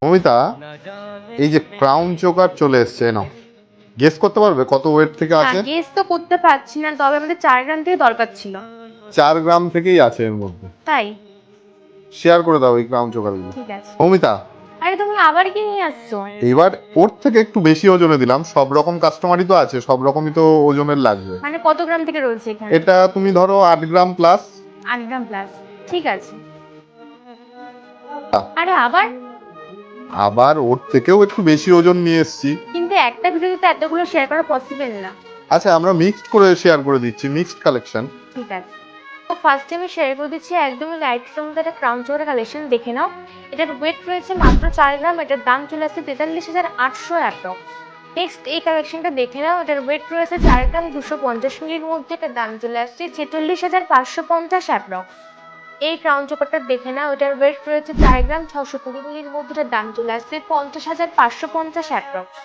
মমিতা, এই যে crown choker চলে এসছে, নাও গেস করতে পারবে কত ওয়েট থেকে না আছে? গেস তো করতে পারছি না, তবে আমাদের 4 গ্রাম থেকে দরকার ছিল। 4 গ্রাম থেকেই আছে এর মধ্যে। তাই শেয়ার করে দাও এই ক্রাউন চোকার গুলো। ঠিক আছে। মমিতা, আরে তুমি আবার কি নিয়ে আসছো? এইবার ওর থেকে একটু বেশি ওজনে দিলাম, সব রকম কাস্টমারই তো আছে, সব রকমই তো ওজনের লাগবে। মানে কত গ্রাম থেকে রয়েছে এখানে? এটা তুমি ধরো 8 গ্রাম প্লাস। 8 গ্রাম প্লাস, ঠিক আছে। আরে আবার? আবার ওর থেকেও একটু বেশি ওজন নিয়ে এসেছি। কিন্তু একটা ভিডিওতে তো এতগুলো শেয়ার করা পসিবল না। আচ্ছা, আমরা মিক্সড করে শেয়ার করে দিচ্ছি, মিক্সড কালেকশন। ঠিক আছে, তো ফার্স্ট আমি শেয়ার করে দিচ্ছি একদমই লাইট মধ্যে একটা ক্রাউন চোকার কালেকশন দেখে নাও। এটার ওয়েট রয়েছে মাত্র 4 গ্রাম, এটার দাম চলে আসছে 43,800 অ্যাপ্রক্স। নেক্সট এই কালেকশনটা দেখে নাও, এটার ওয়েট রয়েছে 4 গ্রাম 250 মিলির মধ্যে, এটার দাম চলে আসছে 46,550 অ্যাপ্রক্স। এই ক্রাউন চোকারটা দেখে নাও, এটার ওয়েট রয়েছে 4 গ্রাম 620 মিলির মধ্যে, এটার দাম চলে আসছে 50,550 অ্যাপ্রক্স।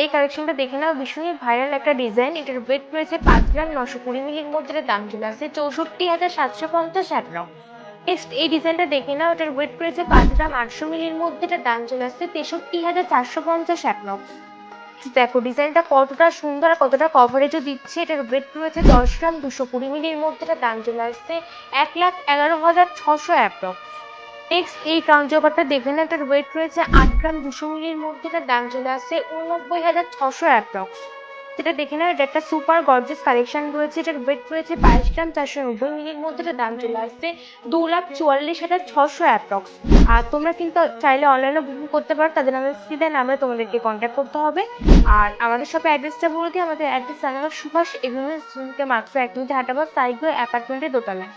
এই কালেকশনটা দেখে নাও, ভীষণই ভাইরাল একটা ডিজাইন, এটার ওয়েট রয়েছে 5 গ্রাম 920 মিলির মধ্যে, এটার দাম চলে আসছে 64,750 অ্যাপ্রক্স। নেক্সট এই ডিজাইনটা দেখে নাও, এটার ওয়েট রয়েছে 5 গ্রাম 800 মিলির মধ্যে, এটার দাম চলে আসছে 63,450 অ্যাপ্রক্স। দেখো ডিজাইনটা কতটা সুন্দর আর কতটা কভারেজও দিচ্ছে। এটার ওয়েট রয়েছে 10 গ্রাম 220 মিলির মধ্যে, এটার দাম চলে আসছে 1,11,600 অ্যাপ্রক্স। নেক্সট এই ক্রাউন চোকারটা দেখে না, এটার ওয়েট রয়েছে 8 গ্রাম 200 মিলির মধ্যে, এটার দাম চলে আসছে 89,600 অ্যাপ্রক্স। যেটা দেখে না, এটা একটা সুপার গর্জিয়াস কালেকশন রয়েছে, এটার ওয়েট রয়েছে 22 গ্রাম 490 মিলির মধ্যে, এটার দাম চলে আসছে 2,44,600 অ্যাপ্রক্স। আর তোমরা কিন্তু চাইলে অনলাইনে বুকিং করতে পারো, তাদের নামে স্ক্রিনের নামে তোমাদেরকে কন্ট্যাক্ট করতে হবে। আর আমাদের শপে অ্যাড্রেসটা বলে দিই, আমাদের অ্যাড্রেস জানানো সুভাষ এভিনিউ স্টুডেন্টকে মাত্র 1 মিনিটে হাঁটাবার সাইগো অ্যাপার্টমেন্টের দোতলায়।